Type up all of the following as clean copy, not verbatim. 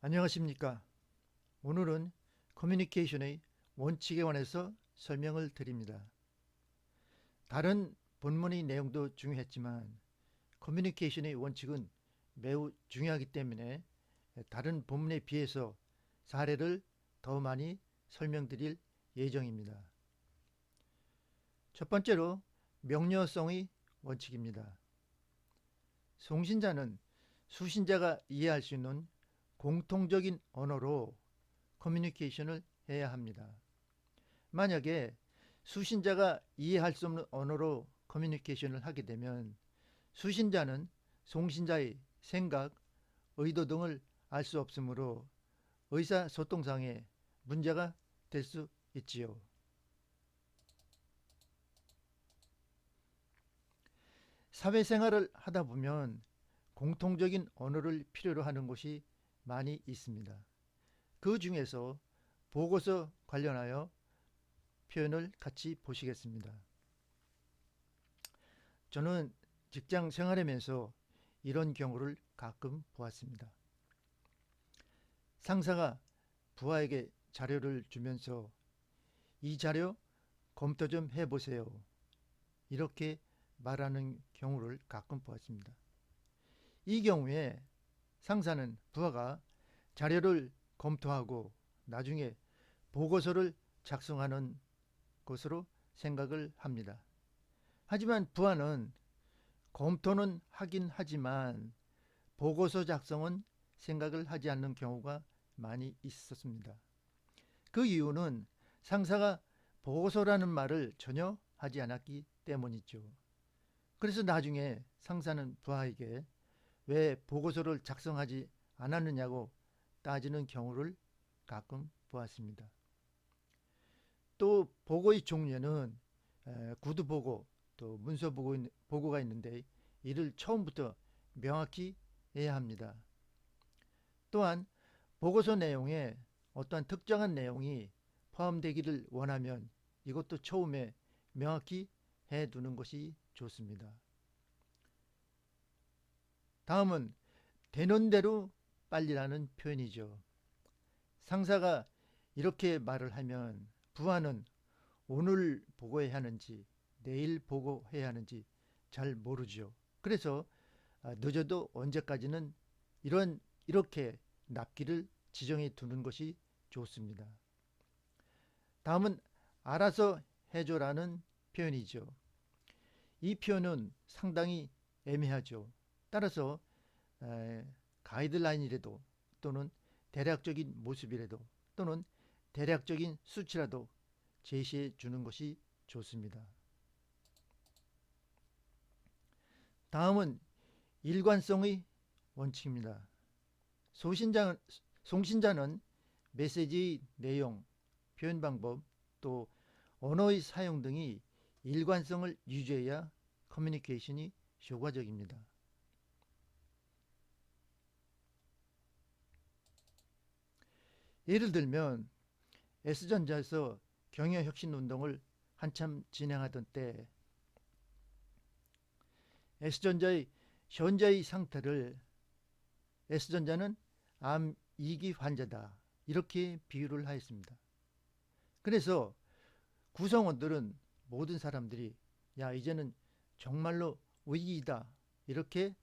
안녕하십니까. 오늘은 커뮤니케이션의 원칙에 관해서 설명을 드립니다. 다른 본문의 내용도 중요했지만 커뮤니케이션의 원칙은 매우 중요하기 때문에 다른 본문에 비해서 사례를 더 많이 설명드릴 예정입니다. 첫 번째로 명료성의 원칙입니다. 송신자는 수신자가 이해할 수 있는 공통적인 언어로 커뮤니케이션을 해야 합니다. 만약에 수신자가 이해할 수 없는 언어로 커뮤니케이션을 하게 되면 수신자는 송신자의 생각, 의도 등을 알 수 없으므로 의사소통상에 문제가 될 수 있지요. 사회생활을 하다 보면 공통적인 언어를 필요로 하는 곳이 많이 있습니다. 그 중에서 보고서 관련하여 표현을 같이 보시겠습니다. 저는 직장 생활하면서 이런 경우를 가끔 보았습니다. 상사가 부하에게 자료를 주면서 이 자료 검토 좀 해보세요. 이렇게 말하는 경우를 가끔 보았습니다. 이 경우에 상사는 부하가 자료를 검토하고 나중에 보고서를 작성하는 것으로 생각을 합니다. 하지만 부하는 검토는 하긴 하지만 보고서 작성은 생각을 하지 않는 경우가 많이 있었습니다. 그 이유는 상사가 보고서라는 말을 전혀 하지 않았기 때문이죠. 그래서 나중에 상사는 부하에게 왜 보고서를 작성하지 않았느냐고 따지는 경우를 가끔 보았습니다. 또 보고의 종류는 구두보고 또 문서보고가 있는데 이를 처음부터 명확히 해야 합니다. 또한 보고서 내용에 어떠한 특정한 내용이 포함되기를 원하면 이것도 처음에 명확히 해두는 것이 좋습니다. 다음은 되는 대로 빨리라는 표현이죠. 상사가 이렇게 말을 하면 부하는 오늘 보고해야 하는지 내일 보고해야 하는지 잘 모르죠. 그래서 늦어도 언제까지는 이렇게 납기를 지정해 두는 것이 좋습니다. 다음은 알아서 해줘라는 표현이죠. 이 표현은 상당히 애매하죠. 따라서 가이드라인이라도 또는 대략적인 모습이라도 또는 대략적인 수치라도 제시해 주는 것이 좋습니다. 다음은 일관성의 원칙입니다. 송신자는 메시지의 내용, 표현 방법, 또 언어의 사용 등이 일관성을 유지해야 커뮤니케이션이 효과적입니다. 예를 들면 S전자에서 경영혁신운동을 한참 진행하던 때 S전자의 현재의 상태를 S전자는 암 2기 환자다 이렇게 비유를 하였습니다. 그래서 구성원들은 모든 사람들이 야 이제는 정말로 위기이다 이렇게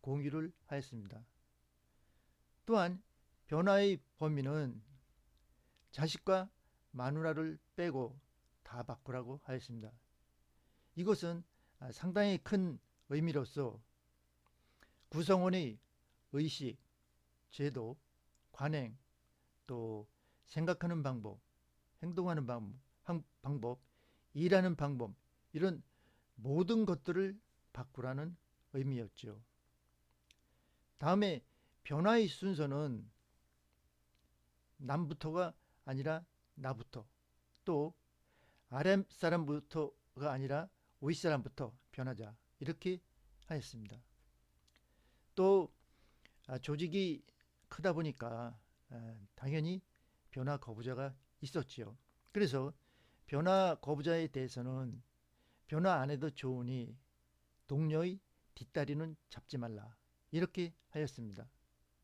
공유를 하였습니다. 또한 변화의 범위는 자식과 마누라를 빼고 다 바꾸라고 하였습니다. 이것은 상당히 큰 의미로서 구성원의 의식, 제도, 관행, 또 생각하는 방법, 행동하는 방법, 일하는 방법 이런 모든 것들을 바꾸라는 의미였죠. 다음에 변화의 순서는 남부터가 아니라 나부터 또 아랫사람부터가 아니라 윗사람부터 변하자 이렇게 하였습니다. 또 조직이 크다 보니까 당연히 변화 거부자가 있었지요. 그래서 변화 거부자에 대해서는 변화 안 해도 좋으니 동료의 뒷다리는 잡지 말라 이렇게 하였습니다.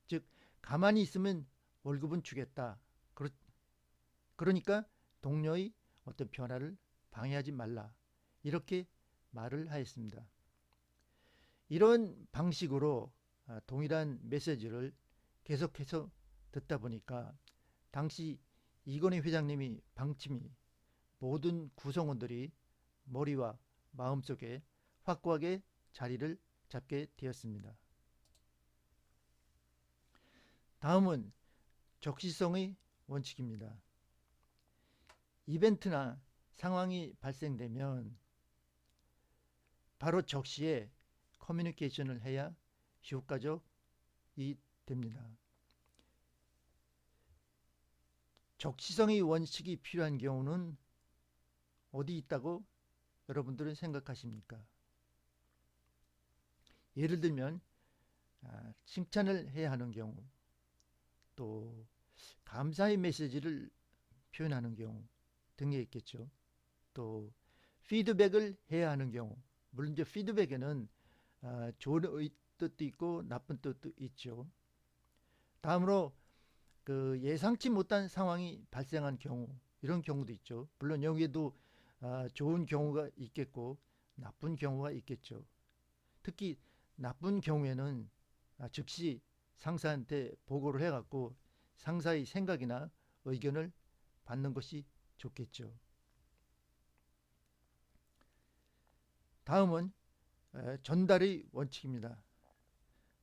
즉 가만히 있으면 월급은 주겠다. 그러니까 동료의 어떤 변화를 방해하지 말라. 이렇게 말을 하였습니다. 이런 방식으로 동일한 메시지를 계속해서 듣다 보니까 당시 이건희 회장님이 방침이 모든 구성원들이 머리와 마음속에 확고하게 자리를 잡게 되었습니다. 다음은 적시성의 원칙입니다. 이벤트나 상황이 발생되면 바로 적시에 커뮤니케이션을 해야 효과적이 됩니다. 적시성의 원칙이 필요한 경우는 어디 있다고 여러분들은 생각하십니까? 예를 들면 칭찬을 해야 하는 경우, 또 감사의 메시지를 표현하는 경우 등에 있겠죠. 또 피드백을 해야 하는 경우, 물론 이제 피드백에는 좋은 뜻도 있고 나쁜 뜻도 있죠. 다음으로 그 예상치 못한 상황이 발생한 경우, 이런 경우도 있죠. 물론 여기에도 좋은 경우가 있겠고 나쁜 경우가 있겠죠. 특히 나쁜 경우에는 즉시 상사한테 보고를 해갖고 상사의 생각이나 의견을 받는 것이 좋겠죠. 다음은 전달의 원칙입니다.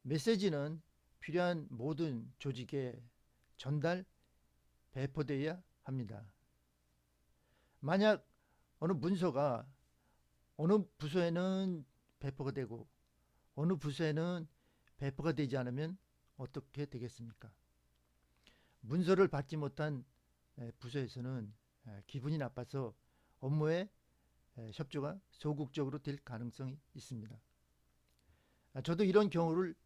메시지는 필요한 모든 조직에 전달, 배포되어야 합니다. 만약 어느 문서가 어느 부서에는 배포가 되고 어느 부서에는 배포가 되지 않으면 어떻게 되겠습니까? 문서를 받지 못한 부서에서는 기분이 나빠서 업무에 협조가 소극적으로 될 가능성이 있습니다. 저도 이런 경우를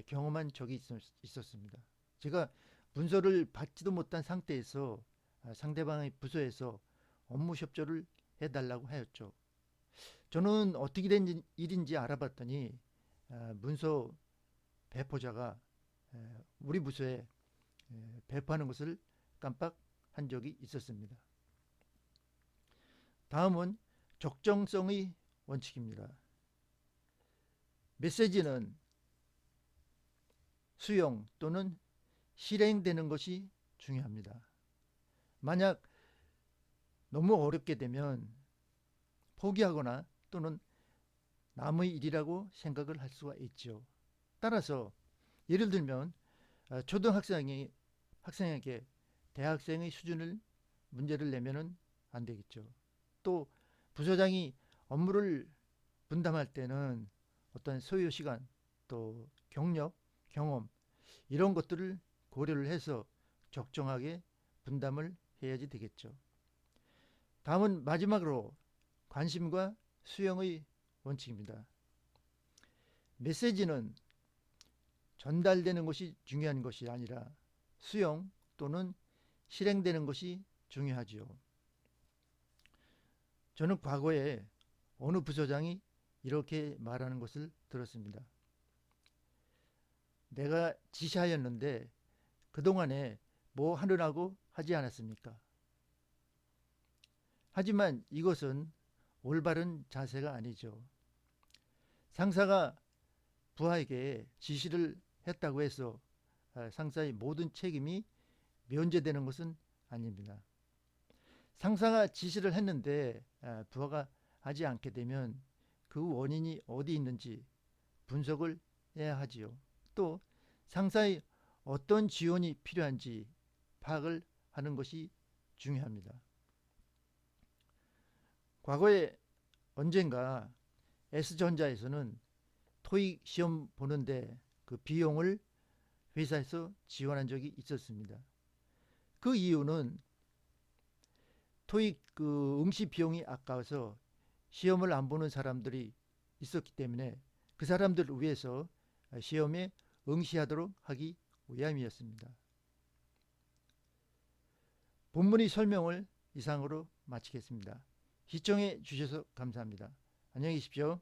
경험한 적이 있었습니다. 제가 문서를 받지도 못한 상태에서 상대방의 부서에서 업무 협조를 해달라고 하였죠. 저는 어떻게 된 일인지 알아봤더니 문서 배포자가 우리 부서에 배포하는 것을 깜빡한 적이 있었습니다. 다음은 적정성의 원칙입니다. 메시지는 수용 또는 실행되는 것이 중요합니다. 만약 너무 어렵게 되면 포기하거나 또는 남의 일이라고 생각을 할 수가 있죠. 따라서 예를 들면 초등학생이 학생에게 대학생의 수준을 문제를 내면은 안 되겠죠. 또 부서장이 업무를 분담할 때는 어떤 소요 시간, 또 경력, 경험 이런 것들을 고려를 해서 적정하게 분담을 해야지 되겠죠. 다음은 마지막으로 관심과 수용의 원칙입니다. 메시지는 전달되는 것이 중요한 것이 아니라 수용 또는 실행되는 것이 중요하지요. 저는 과거에 어느 부서장이 이렇게 말하는 것을 들었습니다. 내가 지시하였는데 그동안에 뭐 하느라고 하지 않았습니까? 하지만 이것은 올바른 자세가 아니죠. 상사가 부하에게 지시를 했다고 해서 상사의 모든 책임이 면제되는 것은 아닙니다. 상사가 지시를 했는데 부하가 하지 않게 되면 그 원인이 어디 있는지 분석을 해야 하지요. 또 상사의 어떤 지원이 필요한지 파악을 하는 것이 중요합니다. 과거에 언젠가 S전자에서는 토익 시험 보는데 그 비용을 회사에서 지원한 적이 있었습니다. 그 이유는 토익 그 응시 비용이 아까워서 시험을 안 보는 사람들이 있었기 때문에 그 사람들을 위해서 시험에 응시하도록 하기 위함이었습니다. 본문의 설명을 이상으로 마치겠습니다. 시청해 주셔서 감사합니다. 안녕히 계십시오.